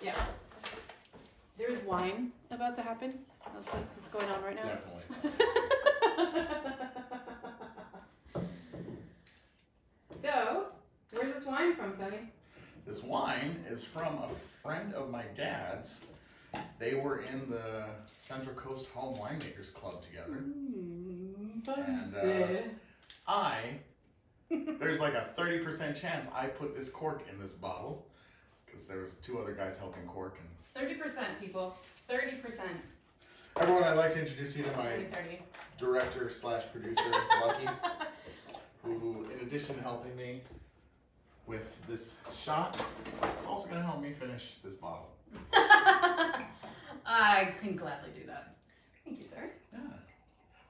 Yeah. There's wine about to happen. That's what's going on right now. Definitely. So, where's this wine from, Tony? This wine is from a friend of my dad's. They were in the Central Coast Home Winemakers Club together. And there's like a 30% chance I put this cork in this bottle because there was 2 other guys helping cork. And 30%, people. 30%. Everyone, I'd like to introduce you to my director / producer, Lucky, who, in addition to helping me with this shot, is also going to help me finish this bottle. I can gladly do that. Thank you, sir. Yeah.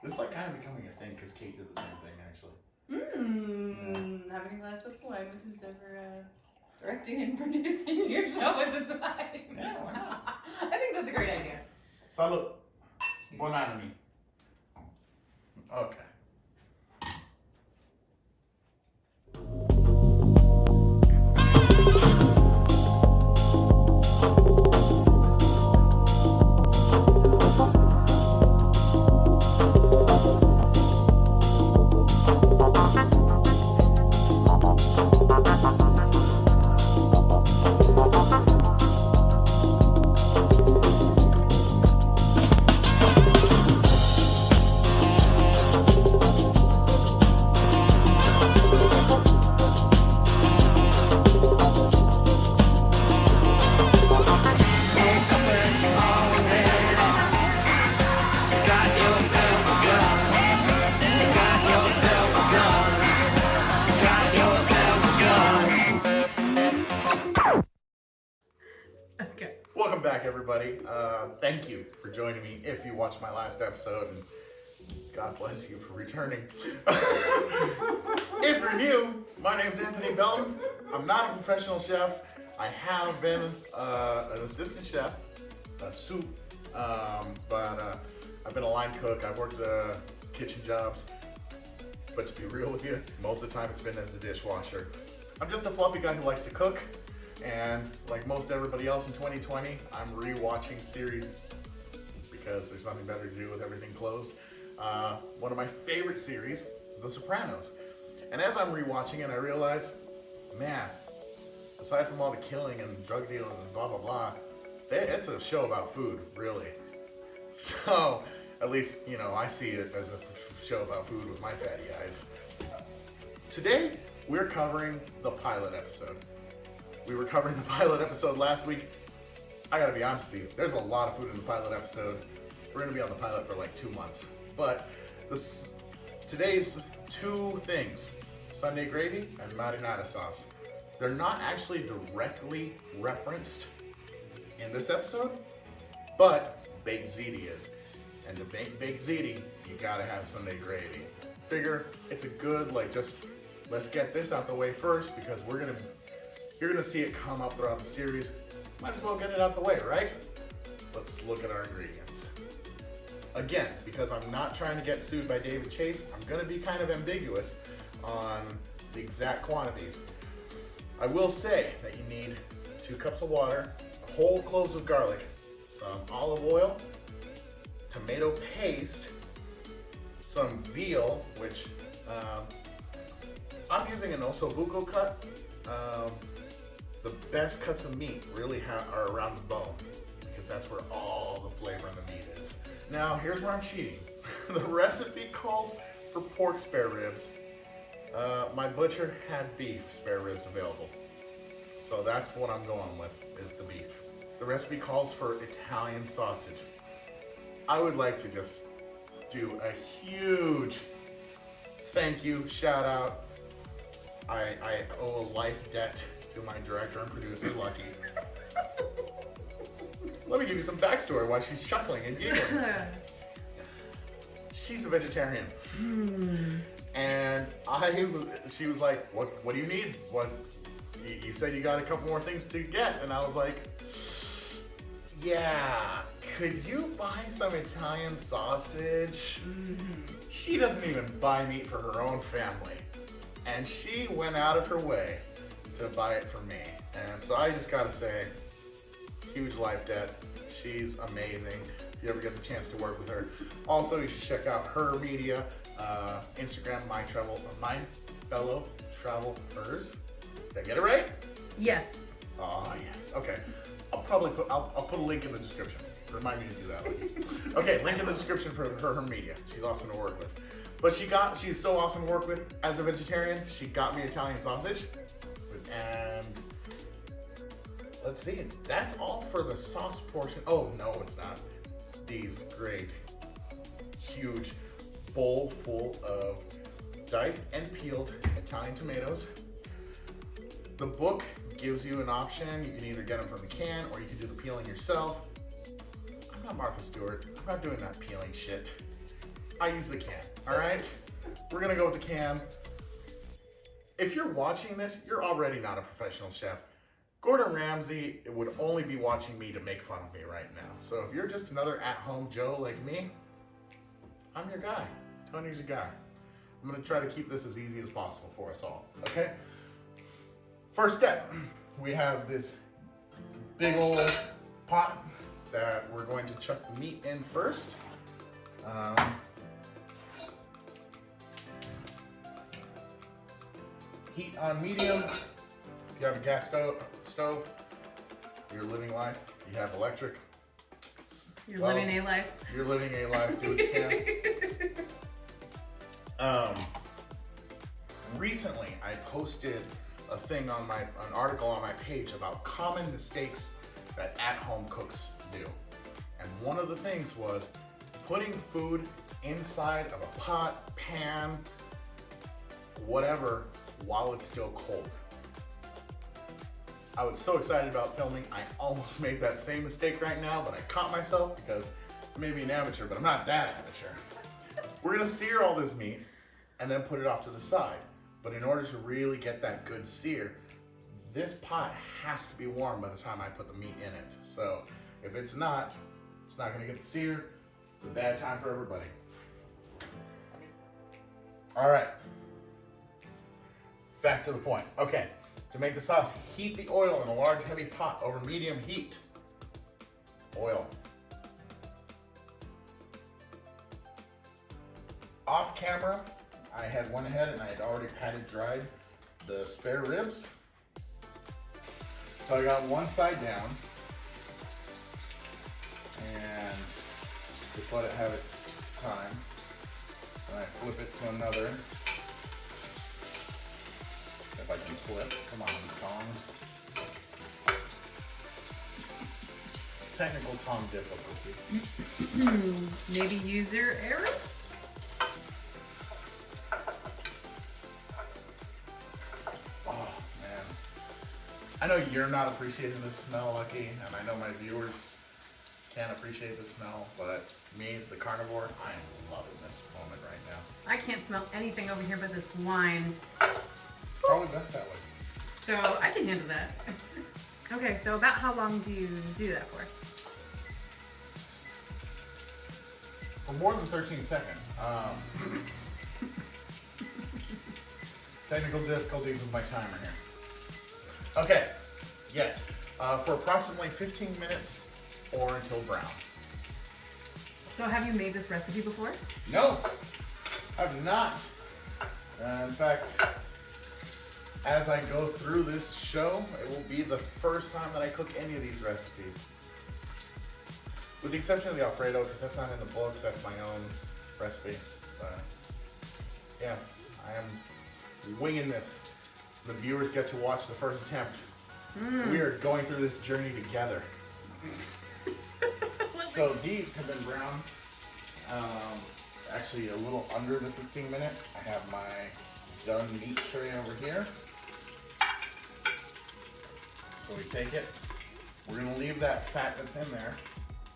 This is like kind of becoming a thing because Kate did the same thing, actually. Having a glass of wine with who's ever directing and producing your show with this wine. Yeah, why not? I think that's a great idea. Salud. Bon anime. Okay. Welcome back, everybody. Thank you for joining me if you watched my last episode, and God bless you for returning. If you're new, my name's Anthony Bellum. I'm not a professional chef. I have been an assistant chef, a soup, but I've been a line cook. I've worked kitchen jobs, but to be real with you, most of the time it's been as a dishwasher. I'm just a fluffy guy who likes to cook. And like most everybody else in 2020, I'm rewatching series because there's nothing better to do with everything closed. One of my favorite series is The Sopranos. And as I'm rewatching it, I realize, man, aside from all the killing and drug dealing and blah, blah, blah, it's a show about food, really. So, at least, you know, I see it as a show about food with my fatty eyes. Today, we're covering the pilot episode. We were covering the pilot episode last week. I gotta be honest with you, there's a lot of food in the pilot episode. We're gonna be on the pilot for like 2 months. But today's 2 things, Sunday gravy and marinara sauce. They're not actually directly referenced in this episode, but baked ziti is. And to bake baked ziti, you gotta have Sunday gravy. Figure it's a good, like, just let's get this out the way first because you're gonna see it come up throughout the series. Might as well get it out the way, right? Let's look at our ingredients. Again, because I'm not trying to get sued by David Chase, I'm gonna be kind of ambiguous on the exact quantities. I will say that you need 2 cups of water, whole cloves of garlic, some olive oil, tomato paste, some veal, which I'm using an ossobuco cut. The best cuts of meat really are around the bone because that's where all the flavor in the meat is. Now, here's where I'm cheating. The recipe calls for pork spare ribs. My butcher had beef spare ribs available. So that's what I'm going with, is the beef. The recipe calls for Italian sausage. I would like to just do a huge thank you, shout out. I owe a life debt to my director and producer, Lucky. Let me give you some backstory why she's chuckling and giggling. She's a vegetarian. And she was like, what do you need? You said you got a couple more things to get. And I was like, yeah, could you buy some Italian sausage? She doesn't even buy meat for her own family. And she went out of her way to buy it for me. And so I just gotta say, huge life debt. She's amazing. If you ever get the chance to work with her. Also, you should check out her media, Instagram, my fellow travelers. Did I get it right? Yes. Oh, yes. Okay. I'll put a link in the description. Remind me to do that. Okay, link in the description for her media. She's awesome to work with. But she's so awesome to work with. As a vegetarian, she got me Italian sausage. And let's see, that's all for the sauce portion. Oh, no, it's not. These great, huge bowl full of diced and peeled Italian tomatoes. The book gives you an option. You can either get them from the can or you can do the peeling yourself. I'm not Martha Stewart. I'm not doing that peeling shit. I use the can, all right? We're gonna go with the can. If you're watching this, you're already not a professional chef. Gordon Ramsay would only be watching me to make fun of me right now. So if you're just another at-home Joe like me, I'm your guy. Tony's your guy. I'm gonna try to keep this as easy as possible for us all, okay? First step, we have this big old pot that we're going to chuck the meat in first. Heat on medium. If you have a gas stove, you're living life. If you have electric, You're living a life. You're living a life. Do what you can. Recently, I posted a thing on an article on my page about common mistakes that at-home cooks do. And one of the things was putting food inside of a pot, pan, whatever, while it's still cold. I was so excited about filming, I almost made that same mistake right now, but I caught myself because I may be an amateur, but I'm not that amateur. We're gonna sear all this meat and then put it off to the side. But in order to really get that good sear, this pot has to be warm by the time I put the meat in it. So if it's not gonna get the sear. It's a bad time for everybody. All right, back to the point. Okay, to make the sauce, heat the oil in a large heavy pot over medium heat. Oil. Off camera, I had went ahead and I had already patted dried the spare ribs. So I got one side down and just let it have its time. And I flip it to another. If I can flip, come on, tongs. Technical tong difficulty. Maybe user error? I know you're not appreciating the smell, Lucky, and I know my viewers can't appreciate the smell, but me, the carnivore, I am loving this moment right now. I can't smell anything over here but this wine. It's probably best that way. So I can handle that. Okay, so about how long do you do that for? For more than 13 seconds. Technical difficulties with my timer here. Okay, yes, for approximately 15 minutes or until brown. So have you made this recipe before? No, I've not. In fact, as I go through this show, it will be the first time that I cook any of these recipes. With the exception of the Alfredo, because that's not in the book, that's my own recipe. But yeah, I am winging this. The viewers get to watch the first attempt. We are going through this journey together. So these have been browned, actually a little under the 15 minute. I have my done meat tray over here. So we take it. We're gonna leave that fat that's in there.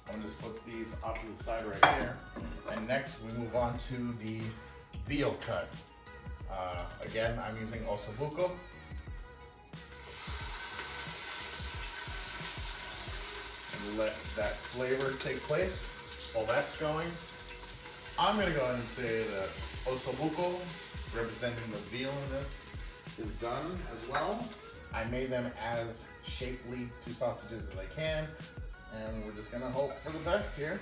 I'm gonna just put these off to the side right here. And next we move on to the veal cut. Again, I'm using ossobuco. And let that flavor take place. While that's going, I'm gonna go ahead and say that ossobuco, representing the veal in this, is done as well. I made them as shapely two sausages as I can, and we're just gonna hope for the best here.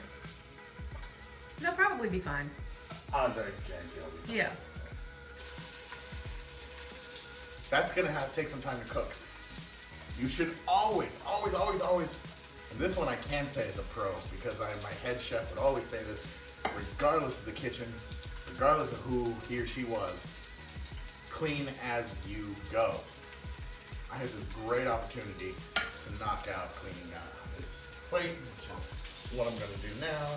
They'll probably be fine. I guarantee it'll be fine. Yeah. That's gonna take some time to cook. You should always, and this one I can say as a pro because my head chef would always say this, regardless of the kitchen, regardless of who he or she was, clean as you go. I had this great opportunity to knock out cleaning this plate, which is what I'm gonna do now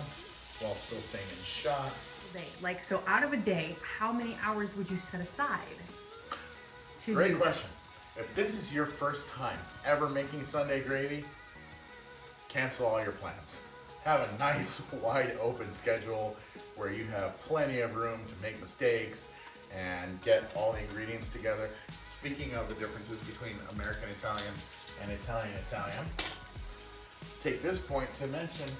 while still staying in shot. Right. Like, so out of a day, how many hours would you set aside to Great do question. this? If this is your first time ever making Sunday gravy, cancel all your plans. Have a nice wide open schedule where you have plenty of room to make mistakes and get all the ingredients together. Speaking of the differences between American Italian and Italian Italian, take this point to mention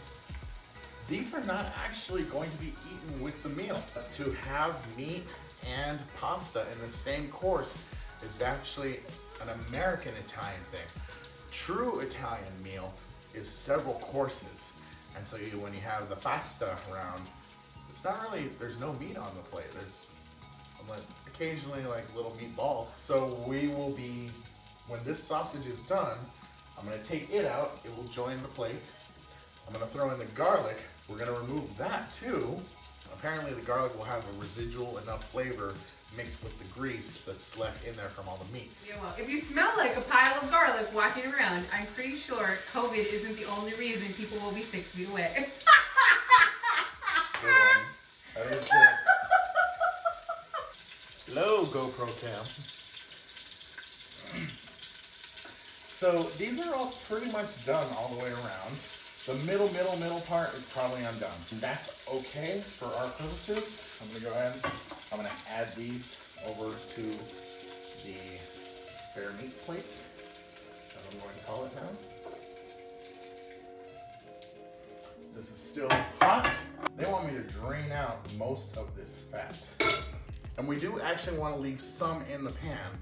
these are not actually going to be eaten with the meal. To have meat and pasta in the same course is actually an American Italian thing. True Italian meal is several courses. And so when you have the pasta around, it's not really, there's no meat on the plate. There's occasionally like little meatballs. So we will be, when this sausage is done, I'm gonna take it out. It will join the plate. I'm gonna throw in the garlic. We're gonna remove that too. Apparently the garlic will have a residual enough flavor mixed with the grease that's left in there from all the meats. Yeah, well, if you smell like a pile of garlic walking around, I'm pretty sure COVID isn't the only reason people will be 6 feet away. I didn't say that. Hello, GoPro cam. So these are all pretty much done all the way around. The middle part is probably undone. And that's okay for our purposes. I'm gonna go ahead, I'm gonna add these over to the spare meat plate, as I'm going to call it now. This is still hot. They want me to drain out most of this fat. And we do actually want to leave some in the pan.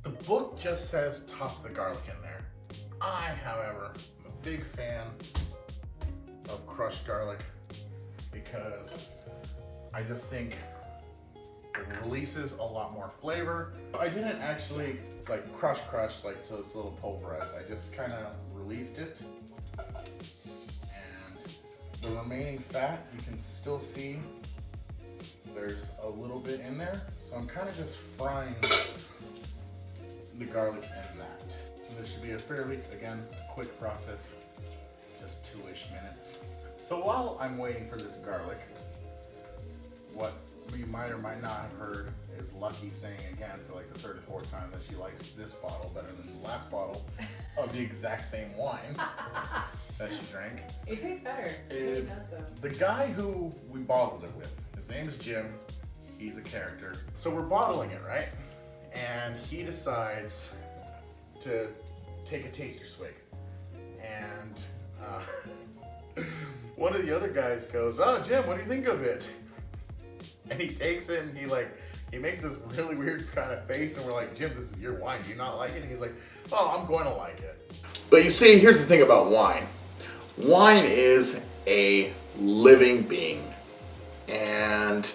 The book just says toss the garlic in there. I, however, am a big fan of crushed garlic because I just think it releases a lot more flavor. I didn't actually like crush like so it's a little pulverized. I just kind of released it. And the remaining fat, you can still see there's a little bit in there. So I'm kind of just frying the garlic in that. So this should be a fairly, again, quick process, just 2-ish minutes. So while I'm waiting for this garlic, what you might or might not have heard is Lucky saying again for like the 3rd or 4th time that she likes this bottle better than the last bottle of the exact same wine that she drank. It tastes better. Is the guy who we bottled it with. His name is Jim. He's a character. So we're bottling it, right? And he decides to take a taster swig. And one of the other guys goes, "Oh, Jim, what do you think of it?" And he takes it and he makes this really weird kind of face, and we're like, "Jim, this is your wine. Do you not like it?" And he's like, "Oh, I'm going to like it." But you see, here's the thing about wine. Wine is a living being, and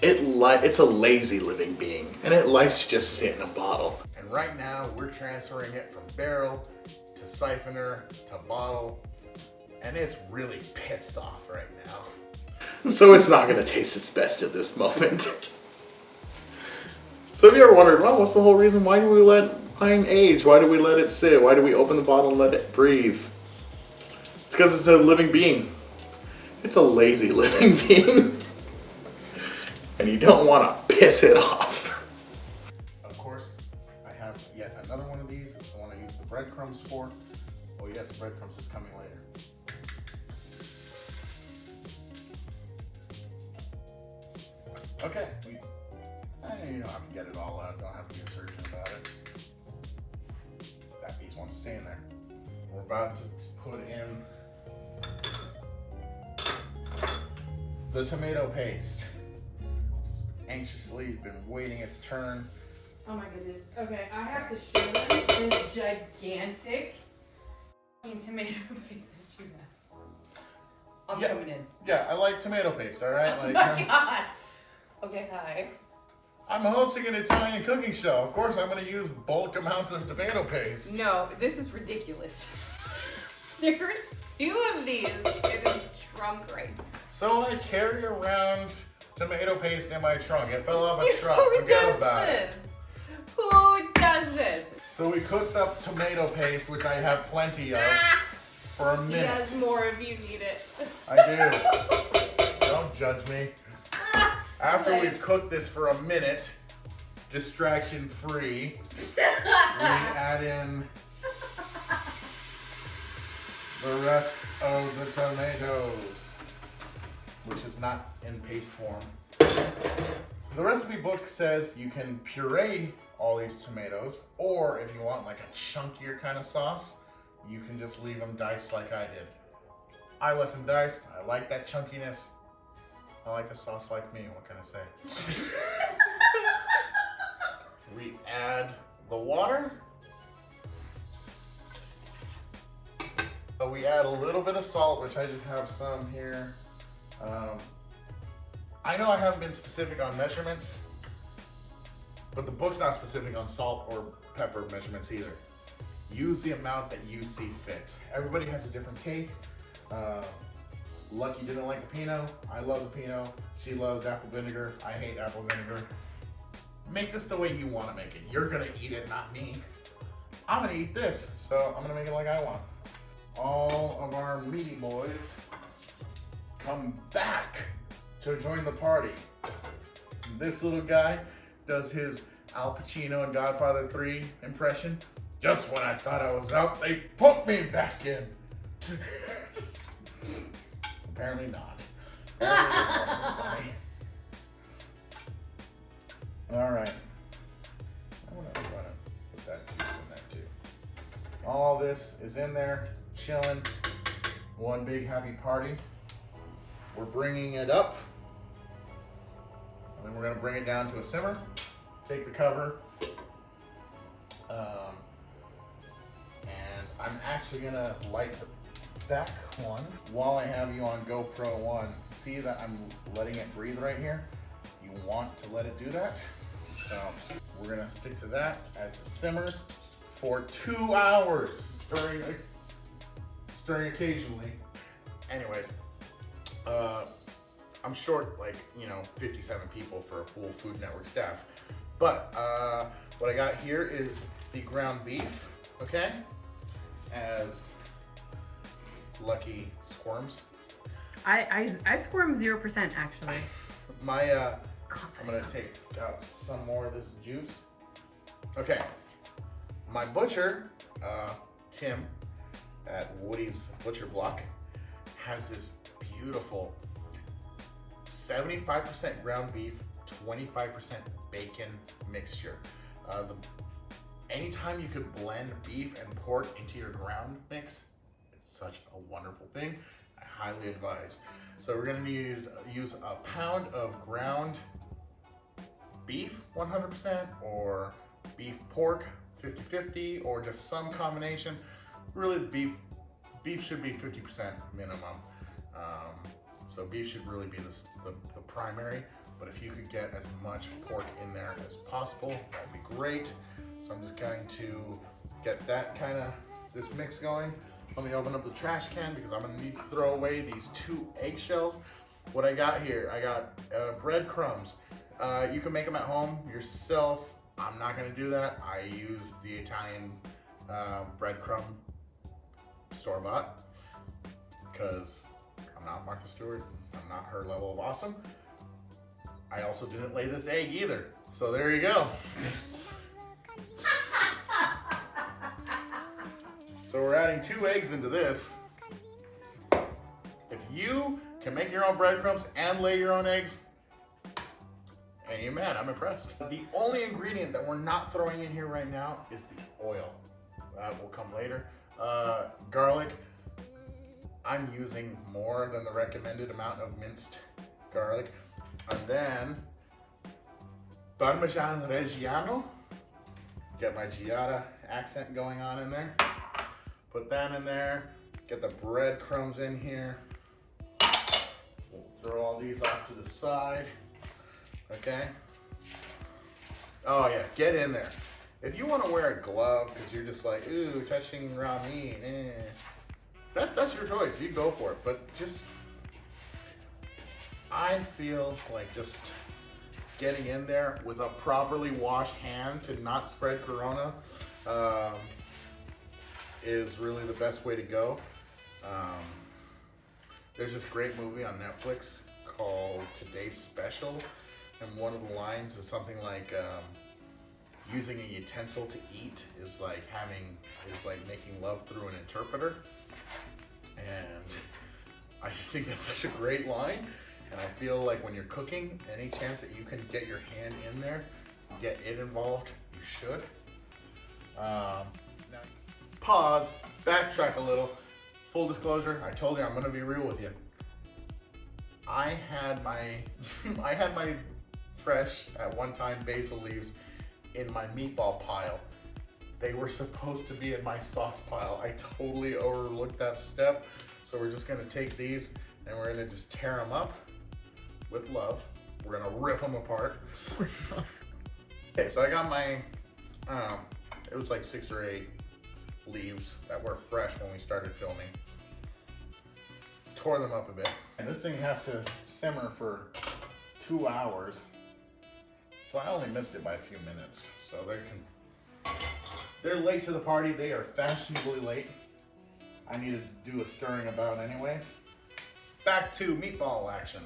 it's a lazy living being, and it likes to just sit in a bottle. And right now, we're transferring it from barrel to siphoner to bottle, and it's really pissed off right now. So it's not gonna taste its best at this moment. So have you ever wondered, well, what's the whole reason? Why do we let wine age? Why do we let it sit? Why do we open the bottle and let it breathe? It's because it's a living being. It's a lazy living being. And you don't want to piss it off. Of course, I have yet another one of these. I want to use the breadcrumbs for. Oh yes, breadcrumbs is coming later. Okay, you don't have to get it all out. Don't have to be a surgeon about it. That piece wants to stay in there. We're about to put in the tomato paste. Just anxiously been waiting its turn Oh my goodness. Okay, I have to show them this gigantic tomato paste that you have. I'm coming in. Yeah, I like tomato paste, all right? Oh my God. Okay, hi. I'm hosting an Italian cooking show. Of course, I'm going to use bulk amounts of tomato paste. No, this is ridiculous. There are 2 of these in his trunk right now. So I carry around tomato paste in my trunk. It fell off a truck. Who Forget does about this? it. Who does this? So we cooked up tomato paste, which I have plenty of, for a He minute. has more if you need it. I do. Don't judge me. After we've cooked this for a minute, distraction free, we add in the rest of the tomatoes, which is not in paste form. The recipe book says you can puree all these tomatoes, or if you want like a chunkier kind of sauce, you can just leave them diced like I did. I left them diced. I like that chunkiness. I like a sauce like me. What can I say? We add the water. We add a little bit of salt, which I just have some here. I know I haven't been specific on measurements, but the book's not specific on salt or pepper measurements either. Use the amount that you see fit. Everybody has a different taste. Lucky didn't like the Pinot. I love the Pinot. She loves apple vinegar. I hate apple vinegar. Make this the way you want to make it. You're gonna eat it, not me. I'm gonna eat this, so I'm gonna make it like I want. All of our meaty boys come back to join the party. This little guy does his Al Pacino and Godfather 3 impression. Just when I thought I was out, they put me back in. Apparently not. All right. I'm gonna put that juice in there too. All this is in there, chilling. One big happy party. We're bringing it up, and then we're gonna bring it down to a simmer. Take the cover, and I'm actually gonna light the back one while I have you on GoPro 1. See that I'm letting it breathe right here? You want to let it do that. So we're gonna stick to that as it simmers for 2 hours, stirring occasionally. Anyways, I'm short like 57 people for a full Food Network staff, but what I got here is the ground beef. Okay, as Lucky squirms. I squirm 0% actually. I'm gonna take out some more of this juice. Okay, my butcher, Tim, at Woody's Butcher Block, has this beautiful 75% ground beef, 25% bacon mixture. Anytime you could blend beef and pork into your ground mix, it's such a wonderful thing. I highly advise. So we're gonna use a pound of ground beef 100%, or beef pork 50-50, or just some combination. Really, beef should be 50% minimum. So beef should really be the primary, but if you could get as much pork in there as possible, that'd be great. So I'm just going to get that this mix going. Let me open up the trash can because I'm gonna need to throw away these 2 eggshells. What I got here, I got breadcrumbs. You can make them at home yourself. I'm not gonna do that. I use the Italian breadcrumb store-bought because I'm not Martha Stewart. I'm not her level of awesome. I also didn't lay this egg either. So there you go. So we're adding 2 eggs into this. If you can make your own breadcrumbs and lay your own eggs, amen, I'm impressed. The only ingredient that we're not throwing in here right now is the oil. That will come later. Garlic. I'm using more than the recommended amount of minced garlic. And then Parmesan Reggiano. Get my Giada accent going on in there. Put that in there. Get the breadcrumbs in here. We'll throw all these off to the side. Okay. Oh yeah, get in there. If you want to wear a glove because you're just like, ooh, touching raw meat, that's your choice. You go for it. But just, I feel like just getting in there with a properly washed hand to not spread corona is really the best way to go. There's this great movie on Netflix called Today's Special, and one of the lines is something like, using a utensil to eat is like making love through an interpreter. And I just think that's such a great line. And I feel like when you're cooking, any chance that you can get your hand in there, get it involved, you should. Now, pause, backtrack a little. Full disclosure, I told you I'm gonna be real with you. I had my fresh, at one time, basil leaves in my meatball pile. They were supposed to be in my sauce pile. I totally overlooked that step. So we're just gonna take these and we're gonna just tear them up with love. We're gonna rip them apart. Okay, so I got my, it was like 6 or 8 leaves that were fresh when we started filming. Tore them up a bit. And this thing has to simmer for 2 hours. So I only missed it by a few minutes. So they're late to the party. They are fashionably late. I need to do a stirring about anyways. Back to meatball action.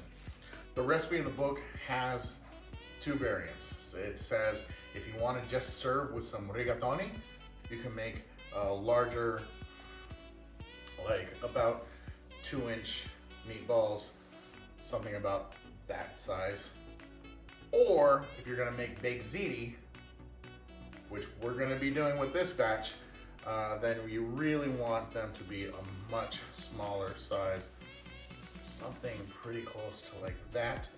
The recipe in the book has 2 variants. So it says if you want to just serve with some rigatoni, you can make a larger, like about 2-inch meatballs, something about that size. Or if you're gonna make baked ziti, which we're gonna be doing with this batch, then you really want them to be a much smaller size. Something pretty close to like that.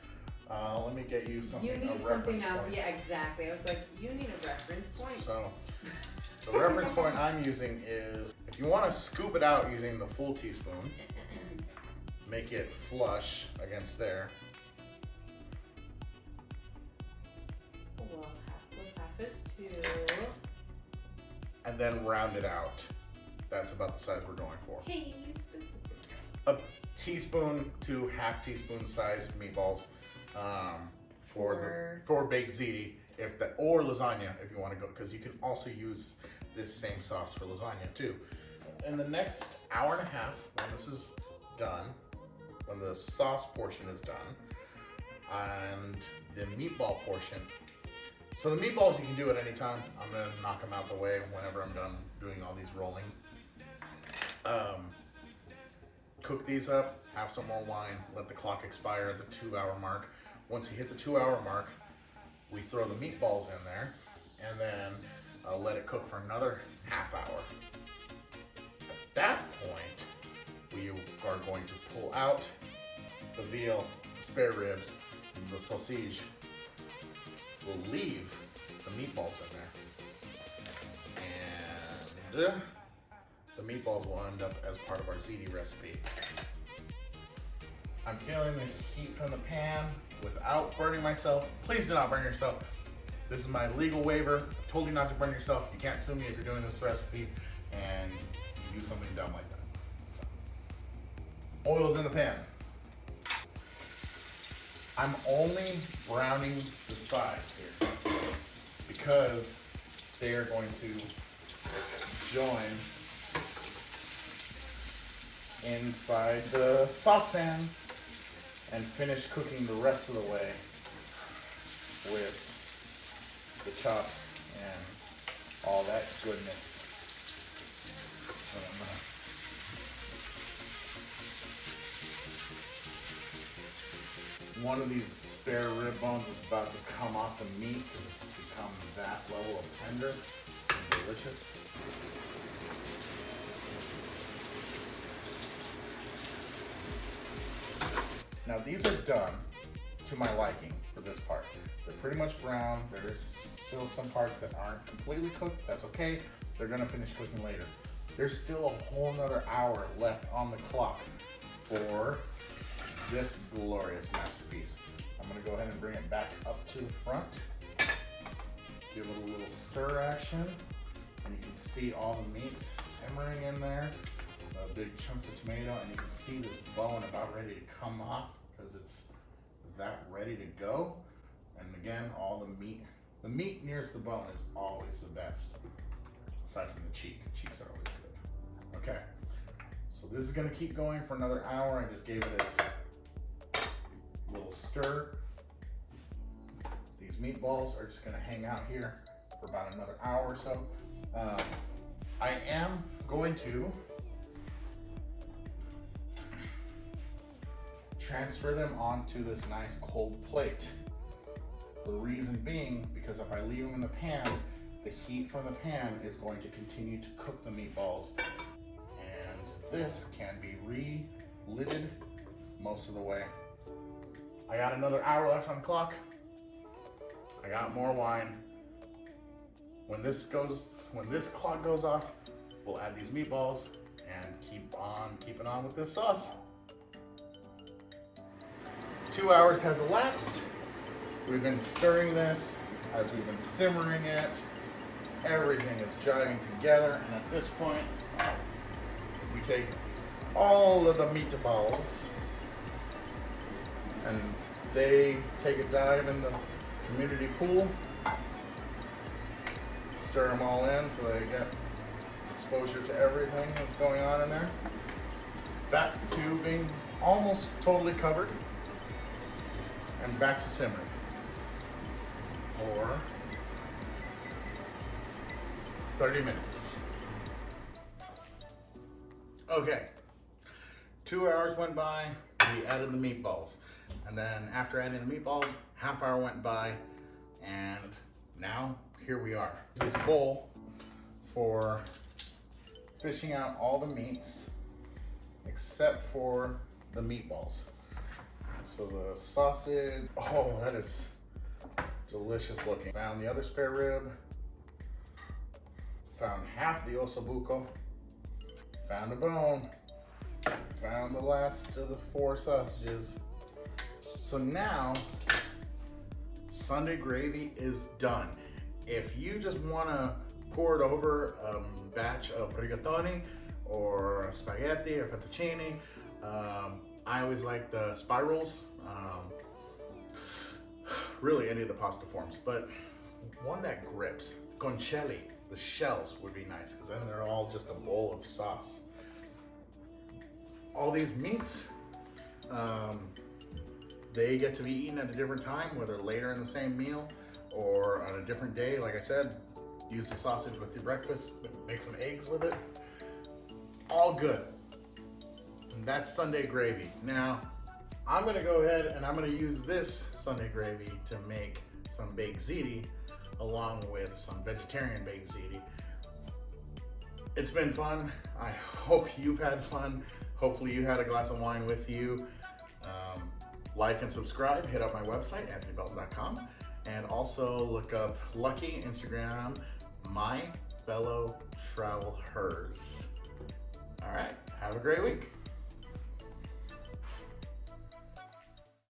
Let me get you something. You need something else. Yeah, exactly. I was like, you need a reference point. So the reference point I'm using is, if you want to scoop it out using the full teaspoon, make it flush against there. Well, half is 2. And then round it out. That's about the size we're going for. Hey, specific. A teaspoon to half teaspoon size meatballs for baked ziti, or lasagna if you want to go, because you can also use this same sauce for lasagna too. In the next hour and a half, when this is done, when the sauce portion is done, and the meatball portion. So the meatballs you can do at any time. I'm gonna knock them out the way whenever I'm done doing all these rolling. Cook these up, have some more wine, let the clock expire at the 2-hour mark. Once you hit the 2-hour mark, we throw the meatballs in there and then let it cook for another half hour. At that point, we are going to pull out the veal, the spare ribs, and the sausage. We'll leave the meatballs in there. And the meatballs will end up as part of our ziti recipe. I'm feeling the heat from the pan without burning myself. Please do not burn yourself. This is my legal waiver. I've told you not to burn yourself. You can't sue me if you're doing this recipe and you do something dumb like that. So, oil's in the pan. I'm only browning the sides here because they are going to join inside the saucepan and finish cooking the rest of the way with the chops and all that goodness. One of these spare rib bones is about to come off the meat because it's become that level of tender and delicious. Now these are done to my liking for this part. They're pretty much brown. They're still some parts that aren't completely cooked. That's okay. They're gonna finish cooking later. There's still a whole nother hour left on the clock for this glorious masterpiece. I'm gonna go ahead and bring it back up to the front. Give it a little stir action. And you can see all the meats simmering in there. Big chunks of tomato, and you can see this bone about ready to come off because it's that ready to go. And again, all the meat nearest the bone is always the best, aside from the cheek. Cheeks are always good. Okay, so this is gonna keep going for another hour. I just gave it its little stir. These meatballs are just gonna hang out here for about another hour or so. I am going to transfer them onto this nice cold plate. The reason being, because if I leave them in the pan, the heat from the pan is going to continue to cook the meatballs, and this can be re-lidded most of the way. I got another hour left on the clock. I got more wine. When this clock goes off, we'll add these meatballs and keep on keeping on with this sauce. 2 hours has elapsed. We've been stirring this as we've been simmering it. Everything is jiving together, and at this point, we take all of the meatballs and they take a dive in the community pool. Stir them all in so they get exposure to everything that's going on in there. Back to being almost totally covered. And back to simmering for 30 minutes. Okay, 2 hours went by, we added the meatballs. And then after adding the meatballs, half hour went by, and now here we are. This bowl for fishing out all the meats except for the meatballs. So the sausage, oh, that is delicious looking. Found the other spare rib. Found half the ossobuco. Found a bone. Found the last of the 4 sausages. So now, Sunday gravy is done. If you just wanna pour it over a batch of rigatoni or spaghetti or fettuccine, I always like the spirals, really any of the pasta forms, but one that grips, concelli, the shells would be nice because then they're all just a bowl of sauce. All these meats, they get to be eaten at a different time, whether later in the same meal or on a different day. Like I said, use the sausage with your breakfast, make some eggs with it, all good. And that's Sunday gravy. Now, I'm gonna go ahead and I'm gonna use this Sunday gravy to make some baked ziti along with some vegetarian baked ziti. It's been fun. I hope you've had fun. Hopefully you had a glass of wine with you. Like and subscribe, hit up my website, anthonybelton.com, and also look up Lucky Instagram, My Fellow Travel Hers. All right, have a great week.